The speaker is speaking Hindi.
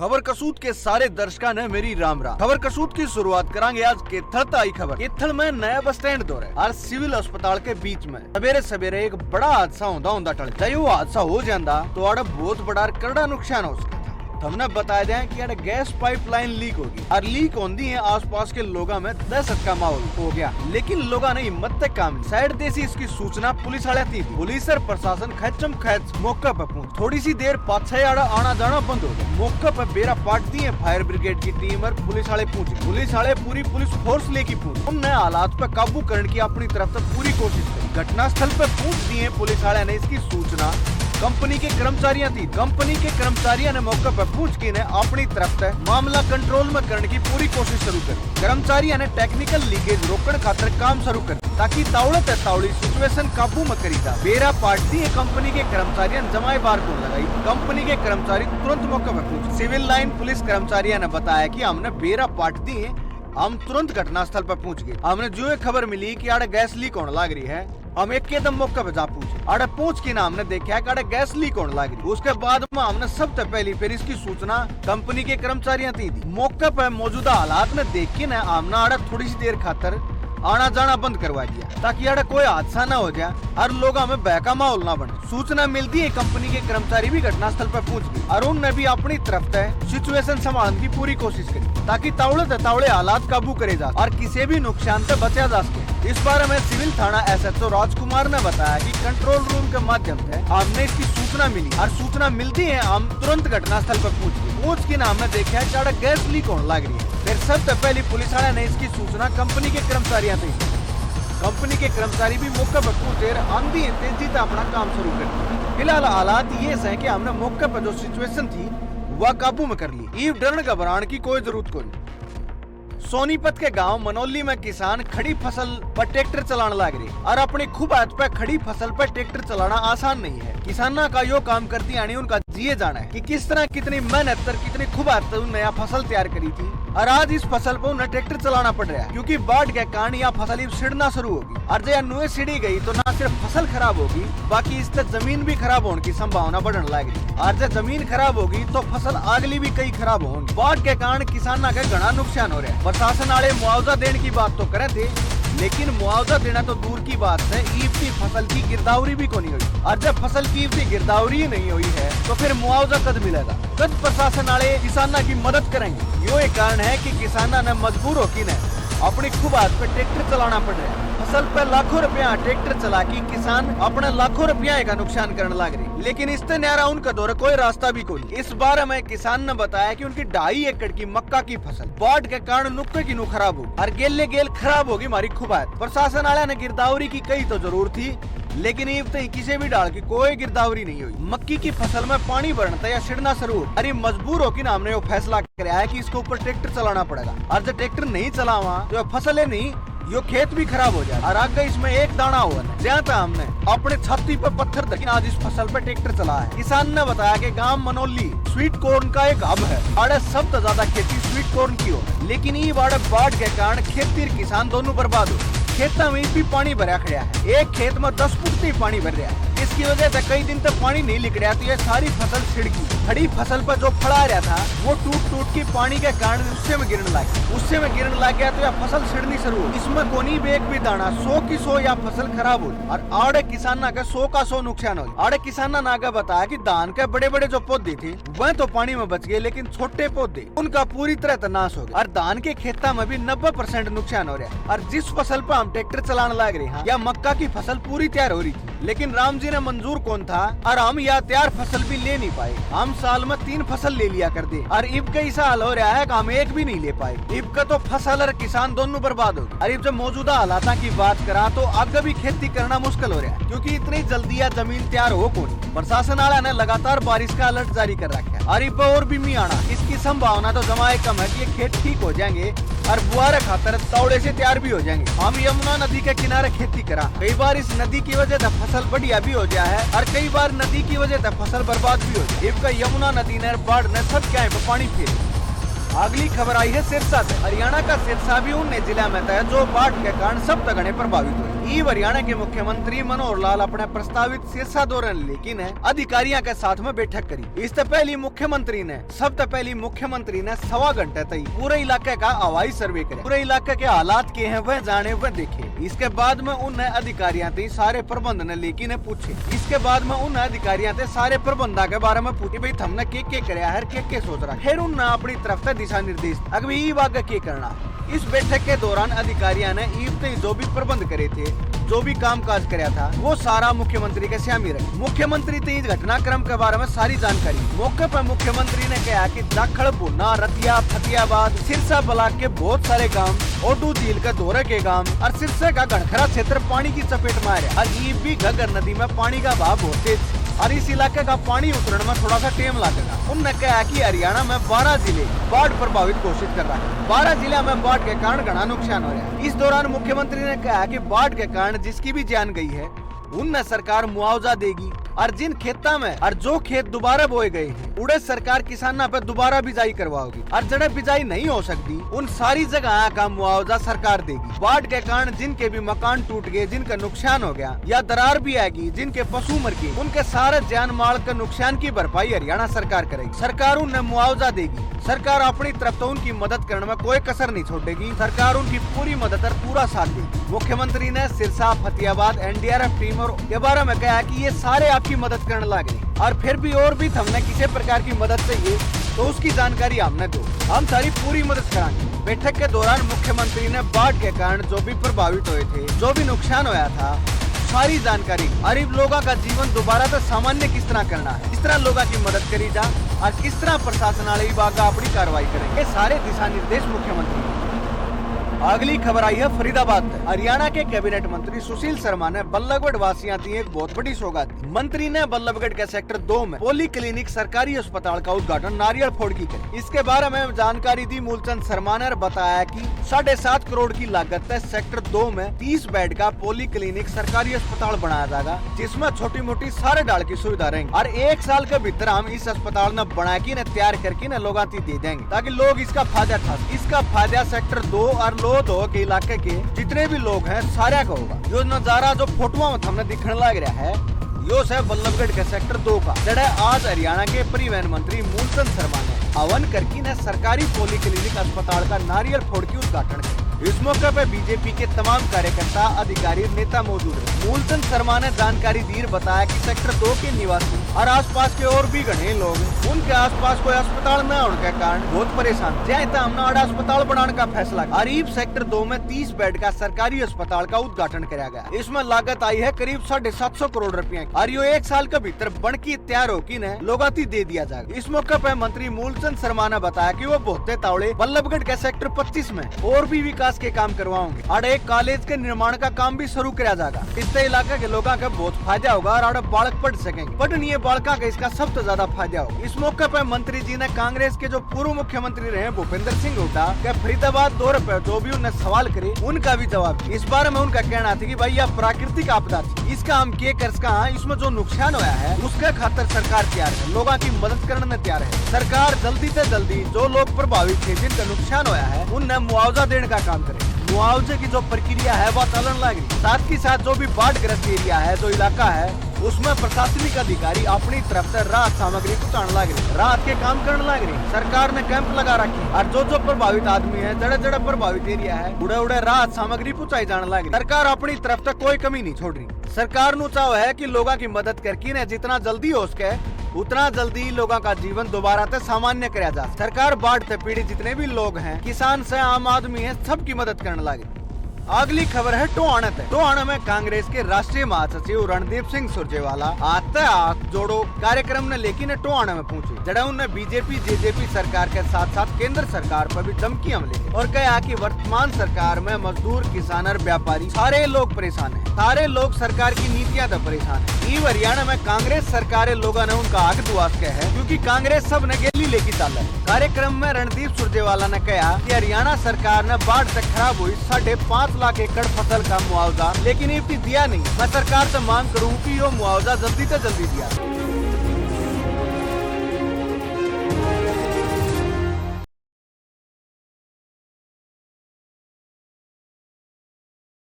खबर कसूत के सारे दर्शकों ने मेरी राम राम। खबर कसूत की शुरुआत करांगे आज केथल ताई खबर। केथल में नया बस स्टैंड दौरे और सिविल अस्पताल के बीच में सवेरे सवेरे एक बड़ा हादसा होंदा टल जाए। वो हादसा हो जाता तो आड़ा बहुत बड़ा करड़ा नुकसान हो सकता। हमने बताया जाए कि आड़े गैस पाइपलाइन लीक होगी और लीक होती है। आसपास के लोगों में दहशत का माहौल हो गया, लेकिन लोगों ने हिम्मत तक काम साइड देसी इसकी सूचना पुलिस वाले थी। पुलिस और प्रशासन खचम खच मौके पर पहुंच थोड़ी सी देर पाछे आना जाना बंद हो गया। मौके पर बेरा पाट दी है फायर ब्रिगेड की टीम और पुलिस वाले पहुंचे। पुलिस वाले पूरी पुलिस फोर्स लेके पहुंचे। उनने हालात पर काबू करने की अपनी तरफ से पूरी कोशिश की। घटना स्थल पर पहुंच दी है पुलिस वाले ने इसकी सूचना कंपनी के कर्मचारियों थी। कंपनी के कर्मचारियों ने मौके पर पहुंच के ने अपनी तरफ से मामला कंट्रोल में करने की पूरी कोशिश शुरू कर। कर्मचारियों ने टेक्निकल लीकेज रोकने खातिर काम शुरू कर ताकि तावड़ी सिचुएशन काबू में करी जा। बेरा पार्टी कंपनी के कर्मचारियों ने जमाए बार को लगाई। कंपनी के कर्मचारी तुरंत मौके पर पहुंचे। सिविल लाइन पुलिस कर्मचारियों ने बताया कि हमने बेरा पाट दी है, हम तुरंत घटना स्थल पर पहुंच गए। हमने जो खबर मिली कि आड़े गैस लीक होने लग रही है, हम एक कदम मौके पे जा पूछे। आड़े पहुंच के ना हमने देखा कि आड़े गैस लीक होने लग रही। उसके बाद में हमने सबसे पहले फिर इसकी सूचना कंपनी के कर्मचारियों दी। मौके पर मौजूदा हालात में देख के ना हमने आड़े थोड़ी सी देर खातर आना जाना बंद करवा दिया ताकि आड़े कोई हादसा न हो जाए और लोगों में भय का माहौल न बने। सूचना मिलती है कंपनी के कर्मचारी भी घटना स्थल पर पहुंच गए और उनने भी अपनी तरफ से सिचुएशन संभालने की पूरी कोशिश करी ताकि तावड़े हालात काबू करे जा और किसी भी नुकसान से बचा जा सके। इस बारे में सिविल थाना एसएचओ राजकुमार ने बताया कि कंट्रोल रूम के माध्यम से हमने इसकी सूचना मिली और सूचना मिलती है हम तुरंत घटना स्थल पर पहुंच के हमने देखा है कि गैस लीक होने लग रही है। फिर सबसे पहले पुलिस वाले ने इसकी सूचना कंपनी के कर्मचारियों दी। कंपनी के कर्मचारी भी मौके पर पहुंचे आंधी तेजी से अपना काम शुरू कर दिया। फिलहाल हालात ये है कि हमने मौके पर जो सिचुएशन थी वह काबू में कर ली। ईव डरने घबराने की कोई जरूरत कोई। सोनीपत के गांव मनोली में किसान खड़ी फसल पर ट्रैक्टर चलाने लग रहे और अपनी खूब हाथ पे खड़ी फसल पर ट्रैक्टर चलाना आसान नहीं है। किसानों का यो काम करती यानी उनका जिए जाना है कि किस तरह कितनी मेहनत कर कितनी खूब हाथ उन्होंने यह फसल तैयार करी थी और आज इस फसल पर उन्हें ट्रैक्टर चलाना पड़ रहा है क्योंकि बाढ़ के कारण यह फसल सिड़ना शुरू होगी और जब नुए सिड़ी गई तो न सिर्फ फसल खराब होगी बाकी इससे जमीन भी खराब होने की संभावना बढ़ने लगी। और जब जमीन खराब होगी तो फसल अगली भी कई खराब होंगी। बाढ़ के कारण किसानों का घना नुकसान हो रहा है। प्रशासन वाले मुआवजा देने की बात तो करे थे, लेकिन मुआवजा देना तो दूर की बात है, ईब की फसल की गिरदावरी भी को नहीं हुई। और जब फसल की ईब की गिरदावरी नहीं हुई है तो फिर मुआवजा कद मिलेगा, कद प्रशासन वाले किसानों की मदद करेंगे। यो एक कारण है कि किसानों ने मजबूर होकर न अपनी खूब हाथ पे ट्रैक्टर चलाना पड़ रहा है। फसल पे लाखों रुपया ट्रैक्टर चला के किसान अपने लाखों रुपया का नुकसान करने लग रही, लेकिन इससे न्यारा उनका दौरा कोई रास्ता भी कोई। इस बारे में किसान ने बताया कि उनकी 2.5 एकड़ की मक्का की फसल बाढ़ के कारण नुक्के की नु खराब हो और गेल खराब होगी हमारी खूब हाथ। प्रशासन वाले ने गिरदावरी की कई तो जरूर थी, लेकिन ये तो किसी भी डाल की कोई गिरदावरी नहीं हुई। मक्की की फसल में पानी बढ़ता या छिड़ना शुरू हो। अरे मजबूर होकर ना हमने वो फैसला किया है कि इसके ऊपर ट्रैक्टर चलाना पड़ेगा और जब ट्रैक्टर नहीं चलावा तो फसलें नहीं यो खेत भी खराब हो जाए। और आगे इसमें एक दाना हुआ जहाँ तक हमने अपने छाती पर पत्थर रखी आज इस फसल पर ट्रैक्टर चला है। किसान ने बताया कि गांव मनोली स्वीट कॉर्न का एक हब है। आड़े सबसे ज्यादा खेती स्वीट कॉर्न की हो, लेकिन ये बाढ़ के कारण खेती और किसान दोनों बर्बाद हो। खेतों में भी पानी भरा खड़ा है, एक खेत में 10 फुट ही पानी भर रहा है। इसकी वजह से कई दिन तक पानी नहीं लिख रहा तो ये सारी फसल छिड़की। खड़ी फसल पर जो फड़ा रहा था वो टूट के पानी के कारण उससे में गिरने लग गया तो यह फसल छिड़नी शुरू हो। इसमें कोनी बेग भी दाना 100 की 100 या फसल खराब हो और आड़े किसान का 100 का 100 नुकसान हो। आड़े किसान ने आगे बताया कि धान के बड़े बड़े जो पौधे थे वह तो पानी में बच गए, लेकिन छोटे पौधे उनका पूरी तरह नाश हो गया और धान के खेतों में भी 90% नुकसान हो रहा है। और जिस फसल पर हम ट्रैक्टर चलाने लग रहे हैं या मक्का की फसल पूरी तैयार हो रही थी, लेकिन राम जी ने मंजूर कौन था और हम यह तैयार फसल भी ले नहीं पाए। हम साल में 3 फसल ले लिया कर दे और इब का ऐसा हाल हो रहा है कि हम एक भी नहीं ले पाए। इब का तो फसल और किसान दोनों बर्बाद हो गए। और इब जब मौजूदा हालात की बात करा तो आगे भी खेती करना मुश्किल हो रहा है क्योंकि इतनी जल्दी यह जमीन तैयार हो कौन। प्रशासन वाला ने लगातार बारिश का अलर्ट जारी कर रखा है और इब और भी मी आना इसकी संभावना तो जमाए कम है कि खेत ठीक हो जाएंगे और बुआरे खातर तौड़े से तैयार भी हो जाएंगे। हम यमुना नदी के किनारे खेती करा, कई बार इस नदी की वजह से फसल बढ़िया भी हो जाए है और कई बार नदी की वजह से फसल बर्बाद भी हो जाए। इब का यमुना नदी ने बाढ़ ने सब क्या है पानी फेर। अगली खबर आई है सिरसा से। हरियाणा का सिरसा भी उन जिला में था जो बाढ़ के कारण सब तगड़े प्रभावित हुए। ईब हरियाणा के मुख्यमंत्री मनोहर लाल अपने प्रस्तावित सिरसा दौरे लेकिन अधिकारियों के साथ में बैठक करी। इससे पहले मुख्यमंत्री ने सवा घंटे तक पूरे इलाके का हवाई सर्वे करे, पूरे इलाके के हालात के हैं वह जाने वह देखे। इसके बाद में उन अधिकारियों से सारे प्रबंध ने लेकिन पूछे। इसके बाद में उन अधिकारियों से सारे प्रबंधा के बारे में पूछे, भाई हमने के कराया है, के सोच रहा। फिर उन अपनी तरफ से दिशा निर्देश अभी ईब आगे के करना। इस बैठक के दौरान अधिकारियों ने ईब से जो भी प्रबंध करे थे, जो भी कामकाज कराया था, वो सारा मुख्यमंत्री के सामने रहे। मुख्यमंत्री ने इस घटनाक्रम के बारे में सारी जानकारी मौके पर मुख्यमंत्री ने कहा कि दाखड़, भुन्ना, रतिया, फतियाबाद, सिरसा ब्लॉक के बहुत सारे गांव, ओडू झील के दौरे के गांव और सिरसा का घनखरा क्षेत्र पानी की चपेट में आ रहा है। ईब भी घग्गर नदी में पानी का बहाव बहुत तेज और इस इलाके का पानी उतरने में थोड़ा सा टाइम लगेगा। उन्होंने कहा कि हरियाणा में 12 जिले बाढ़ प्रभावित घोषित कर रहा है। 12 जिले में बाढ़ के कारण घना नुकसान हो रहा है। इस दौरान मुख्यमंत्री ने कहा कि बाढ़ के कारण जिसकी भी जान गई है उन्हें सरकार मुआवजा देगी और जिन खेतों में और जो खेत दोबारा बोए गए हैं उड़े सरकार किसानों पे दोबारा बिजाई करवाओगी और जड़े बिजाई नहीं हो सकती उन सारी जगह का मुआवजा सरकार देगी। बाढ़ के कारण जिनके भी मकान टूट गए, जिनका नुकसान हो गया या दरार भी आएगी, जिनके पशु मर गए, उनके सारे जान माल के नुकसान की भरपाई हरियाणा सरकार करेगी। सरकार उन्हें मुआवजा देगी। सरकार अपनी तरफ से उनकी मदद करने में कोई कसर नहीं छोड़ेगी। सरकार उनकी पूरी मदद और पूरा साथ देगी। मुख्यमंत्री ने सिरसा, फतियाबाद, एनडीआरएफ टीम और के बारे में कहा कि ये सारे आपकी मदद करने लगे और फिर भी और भी हमने किसी प्रकार की मदद चाहिए तो उसकी जानकारी हमने दो, हम सारी पूरी मदद कराएंगे। बैठक के दौरान मुख्यमंत्री ने बाढ़ के कारण जो भी प्रभावित हुए थे, जो भी नुकसान होया था, सारी जानकारी गरीब लोगों का जीवन दोबारा तो सामान्य किस तरह करना है, किस तरह लोगों की मदद करी जा और किस तरह प्रशासन वाले विभाग अपनी कार्रवाई करें, ये सारे दिशा निर्देश मुख्यमंत्री। अगली खबर आई है फरीदाबाद से। हरियाणा के कैबिनेट मंत्री सुशील शर्मा ने बल्लभगढ़ वासियों की एक बहुत बड़ी सौगात दी। मंत्री ने बल्लभगढ़ के सेक्टर 2 में पोली क्लिनिक सरकारी अस्पताल का उद्घाटन नारियल फोड़ की करी। इसके बारे में जानकारी दी मूलचंद शर्मा ने बताया कि 7.5 करोड़ की लागत से सेक्टर 2 में 30 बेड का पोली क्लिनिक सरकारी अस्पताल बनाया जाएगा, जिसमें छोटी मोटी सारे डाल की सुविधा रहेंगी और 1 साल के भीतर हम इस अस्पताल न बना के न तैयार करके न लोगों को दे देंगे ताकि लोग इसका फायदा उठा। इसका फायदा सेक्टर 2 और के इलाके के जितने भी लोग हैं सारे का होगा। जो नजारा जो फोटो में हमने दिखने लग रहा है यो है बल्लभगढ़ के सेक्टर 2 का, जड़ा आज हरियाणा के परिवहन मंत्री मूलचंद शर्मा ने हवन करके ने सरकारी पोली क्लिनिक अस्पताल का नारियल फोड़ के उद्घाटन किया। इस मौके पर बीजेपी के तमाम कार्यकर्ता, अधिकारी, नेता मौजूद रहे। मूलचंद शर्मा ने जानकारी दी, बताया कि सेक्टर 2 के निवासी और आसपास के और भी घने लोग उनके आसपास कोई अस्पताल न होने के कारण बहुत परेशान। हमने अस्पताल बनाने का फैसला। अरीब सेक्टर 2 में 30 बेड का सरकारी अस्पताल का उद्घाटन किया गया। इसमें लागत आई है करीब 750 करोड़ रुपए और यो 1 साल के भीतर बन की तैयार होगी न लोगाती दे दिया जाएगा। इस मौके पर मंत्री मूलचंद शर्मा ने बताया कि वो बहुते तावड़े बल्लभगढ़ के सेक्टर 25 में और भी विकास के काम करवाओगे और एक कॉलेज के निर्माण का काम भी शुरू किया जाएगा। इससे इलाके के लोगों का बहुत फायदा होगा और बालक पढ़ सकेंगे। पढ़नीय बालका का इसका सबसे ज्यादा फायदा होगा। इस मौके पर मंत्री जी ने कांग्रेस के जो पूर्व मुख्यमंत्री रहे भूपेंद्र सिंह हुड्डा के फरीदाबाद दौरे पर जो भी उन्हें सवाल करे उनका भी जवाब। इस बारे में उनका कहना था कि भाई यह प्राकृतिक आपदा थी, इसका हम के कर सका, इसमें जो नुकसान हुआ है उसके खातिर सरकार तैयार है, लोगों की मदद करने में तैयार है। सरकार जल्दी से जल्दी जो लोग प्रभावित थे, जिनका नुकसान हुआ है, उन्हें मुआवजा देने का काम करे। मुआवजे की जो प्रक्रिया है वह चलन लग रही। साथ ही साथ जो भी बाढ़ ग्रस्त एरिया है, जो इलाका है, उसमें प्रशासनिक अधिकारी अपनी तरफ से राहत सामग्री पहुंचाने लग रही, राहत के काम करने लग रही। सरकार ने कैंप लगा रखी और जो प्रभावित आदमी है, जड़े जड़े प्रभावित एरिया है, उड़े उड़े राहत सामग्री पहुंचाई जाने लग रही। सरकार अपनी तरफ से कोई कमी नहीं छोड़ रही। सरकार नु चाहो है कि लोगों की मदद करके न जितना जल्दी हो सके उतना जल्दी लोगों का जीवन दोबारा से सामान्य किया जा। सरकार बाढ़ से पीड़ित जितने भी लोग हैं, किसान से आम आदमी है, सबकी मदद करने लगी। अगली खबर है टोहाना से। टोहाना में कांग्रेस के राष्ट्रीय महासचिव रणदीप सिंह सुरजेवाला आते हाथ जोड़ो कार्यक्रम ने लेकिन टोहाना में पहुंचे, जड़ा उन्हें बीजेपी जेजेपी सरकार के साथ साथ केंद्र सरकार पर भी धमकी हमले और कहा कि वर्तमान सरकार में मजदूर, किसान और व्यापारी सारे लोग परेशान है, सारे लोग सरकार की नीतियां तो परेशान है। ईब हरियाणा में कांग्रेस सरकार लोगों ने उनका हक दुआस किया है क्योंकि कांग्रेस सब ने गेली लेके चल है। कार्यक्रम में रणदीप सुरजेवाला ने कहा कि हरियाणा सरकार ने बाढ़ से खराब हुई 5.5 लाख एकड़ फसल का मुआवजा लेकिन ये दिया नहीं। मैं सरकार से मांग करूं कि यो मुआवजा जल्दी से जल्दी दिया।